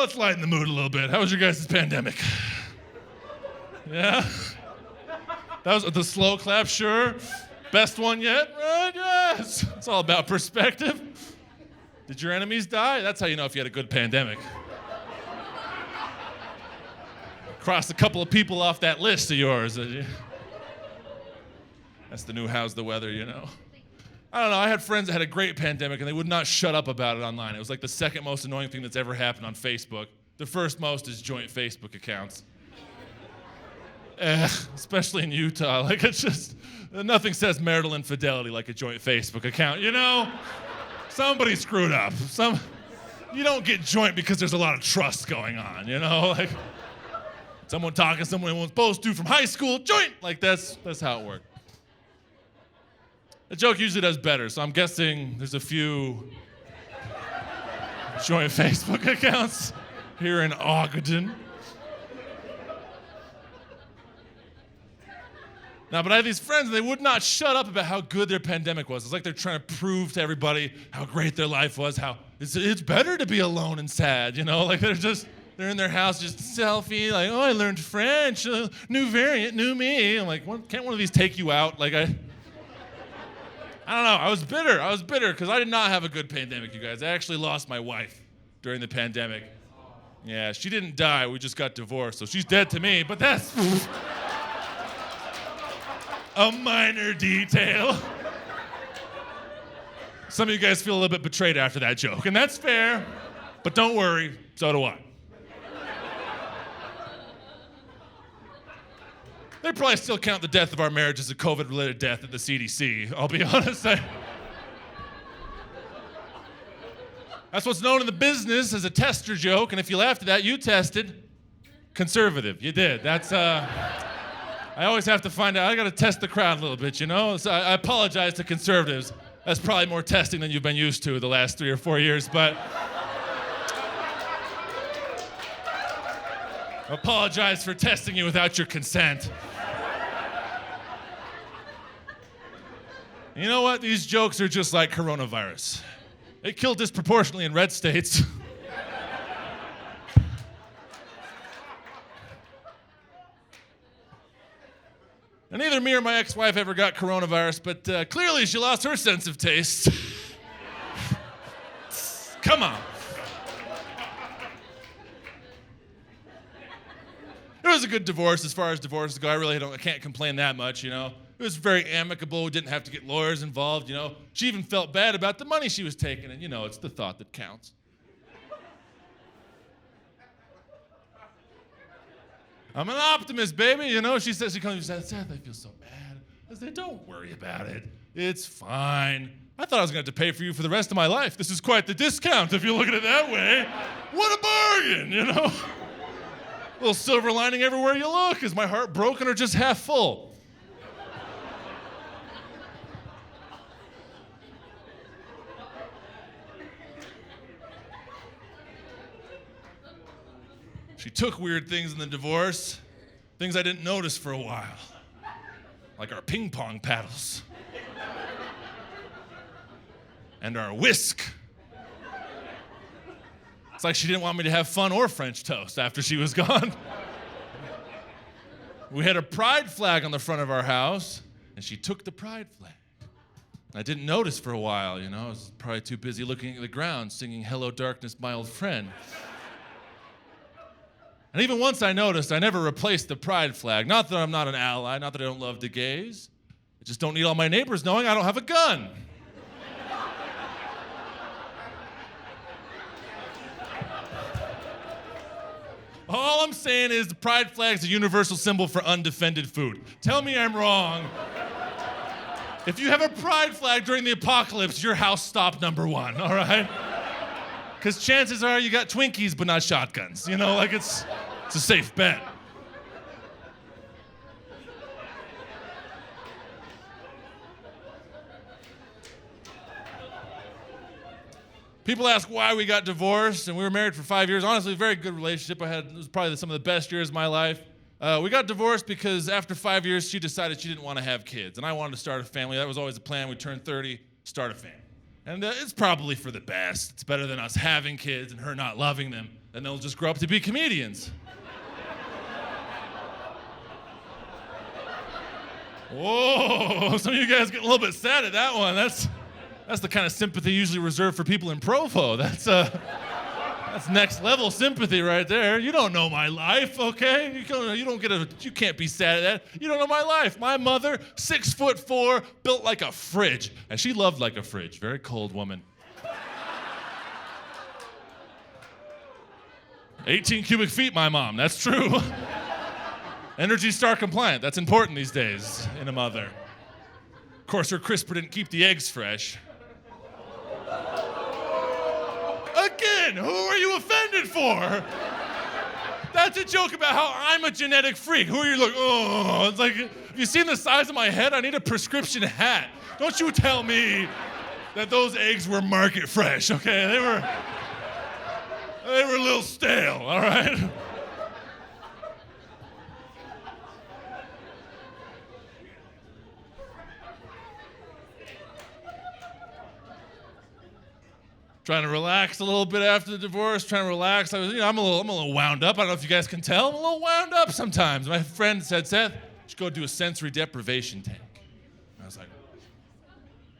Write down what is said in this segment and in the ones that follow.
let's lighten the mood a little bit. How was your guys' pandemic? Yeah? That was the slow clap, sure. Best one yet? Right, yes. It's all about perspective. Did your enemies die? That's how you know if you had a good pandemic. Crossed a couple of people off that list of yours. That's the new how's the weather, you know. I don't know, I had friends that had a great pandemic and they would not shut up about it online. It was like the second most annoying thing that's ever happened on Facebook. The first most is joint Facebook accounts. Especially in Utah, like it's just, nothing says marital infidelity like a joint Facebook account, you know? Somebody screwed up. You don't get joint because there's a lot of trust going on, you know? Like someone talking to someone they weren't supposed to from high school, joint! Like that's how it worked. The joke usually does better, so I'm guessing there's a few joint Facebook accounts here in Ogden. Now, but I had these friends, and they would not shut up about how good their pandemic was. It's like they're trying to prove to everybody how great their life was, how it's better to be alone and sad, you know? Like they're in their house just selfie, like, oh, I learned French, new variant, new me. I'm like, can't one of these take you out? Like I don't know, I was bitter because I did not have a good pandemic, you guys. I actually lost my wife during the pandemic. Yeah, she didn't die, we just got divorced, so she's dead to me, but that's a minor detail. Some of you guys feel a little bit betrayed after that joke, and that's fair, but don't worry, so do I. They probably still count the death of our marriage as a COVID-related death at the CDC, I'll be honest. That's what's known in the business as a tester joke, and if you laughed at that, you tested conservative. You did. That's, I always have to find out. I gotta test the crowd a little bit, you know? So I apologize to conservatives. That's probably more testing than you've been used to the last 3 or 4 years, but I apologize for testing you without your consent. You know what? These jokes are just like coronavirus. They kill disproportionately in red states. And neither me or my ex-wife ever got coronavirus, but clearly she lost her sense of taste. Come on. It was a good divorce as far as divorces go. I can't complain that much, you know. It was very amicable. We didn't have to get lawyers involved, you know. She even felt bad about the money she was taking, and you know, it's the thought that counts. I'm an optimist, baby, you know. She comes and says, Seth, I feel so bad. I said, don't worry about it. It's fine. I thought I was going to have to pay for you for the rest of my life. This is quite the discount if you look at it that way. What a bargain, you know. A little silver lining everywhere you look. Is my heart broken or just half full? She took weird things in the divorce, things I didn't notice for a while, like our ping pong paddles and our whisk. It's like she didn't want me to have fun or French toast after she was gone. We had a pride flag on the front of our house, and she took the pride flag. I didn't notice for a while, you know. I was probably too busy looking at the ground, singing Hello Darkness, My Old Friend. And even once I noticed, I never replaced the pride flag. Not that I'm not an ally, not that I don't love the gays. I just don't need all my neighbors knowing I don't have a gun. All I'm saying is the pride flag is a universal symbol for undefended food. Tell me I'm wrong. If you have a pride flag during the apocalypse, your house stop number 1, all right? Because chances are you got Twinkies but not shotguns. You know, like it's a safe bet. People ask why we got divorced, and we were married for 5 years. Honestly, a very good relationship. It was probably some of the best years of my life. We got divorced because after 5 years, she decided she didn't want to have kids, and I wanted to start a family. That was always the plan. We turned 30, start a family. And it's probably for the best. It's better than us having kids and her not loving them and they'll just grow up to be comedians. Whoa, some of you guys get a little bit sad at that one. That's the kind of sympathy usually reserved for people in Provo. That's next level sympathy right there. You don't know my life, okay? You can't be sad at that. You don't know my life. My mother, 6'4", built like a fridge. And she loved like a fridge. Very cold woman. 18 cubic feet, my mom. That's true. Energy Star compliant. That's important these days in a mother. Of course, her crisper didn't keep the eggs fresh. Again, who are you offended for? That's a joke about how I'm a genetic freak. Who are you oh, it's like, have you seen the size of my head? I need a prescription hat. Don't you tell me that those eggs were market fresh, okay? They were a little stale, all right? Trying to relax a little bit after the divorce, trying to relax. I'm a little wound up. I don't know if you guys can tell. I'm a little wound up sometimes. My friend said, Seth, you should go do a sensory deprivation tank. And I was like,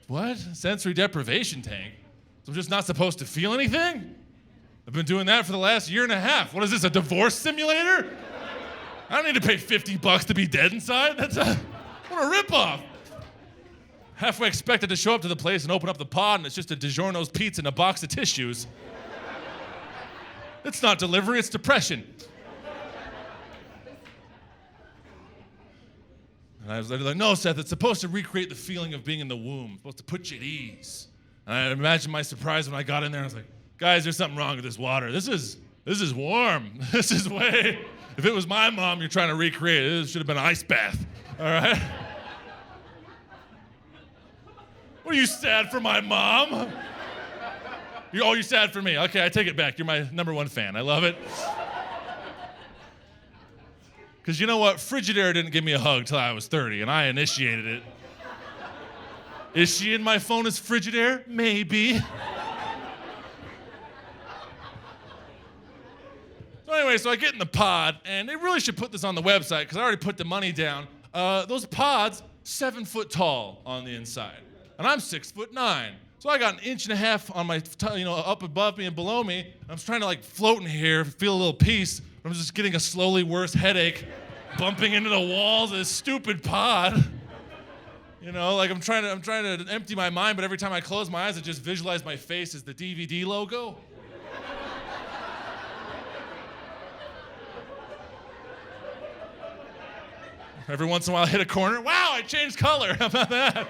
what? Sensory deprivation tank? So I'm just not supposed to feel anything? I've been doing that for the last year and a half. What is this, a divorce simulator? I don't need to pay $50 to be dead inside. What a ripoff. Halfway expected to show up to the place and open up the pod, and it's just a Digiorno's pizza and a box of tissues. It's not delivery, it's depression. And I was like, no, Seth, it's supposed to recreate the feeling of being in the womb. It's supposed to put you at ease. And I imagine my surprise when I got in there. I was like, guys, there's something wrong with this water. This is warm. This is way. If it was my mom you're trying to recreate, it should have been an ice bath. All right? What, are you sad for my mom? You're sad for me. Okay, I take it back. You're my #1 fan. I love it. Because you know what? Frigidaire didn't give me a hug till I was 30, and I initiated it. Is she in my phone as Frigidaire? Maybe. So anyway, I get in the pod, and they really should put this on the website because I already put the money down. Those pods, 7 foot tall on the inside. And I'm 6'9". So I got 1.5 inches on my, up above me and below me. I'm trying to float in here, feel a little peace. I'm just getting a slowly worse headache, bumping into the walls of this stupid pod. I'm trying to empty my mind, but every time I close my eyes, I just visualize my face as the DVD logo. Every once in a while, I hit a corner. Wow, I changed color. How about that?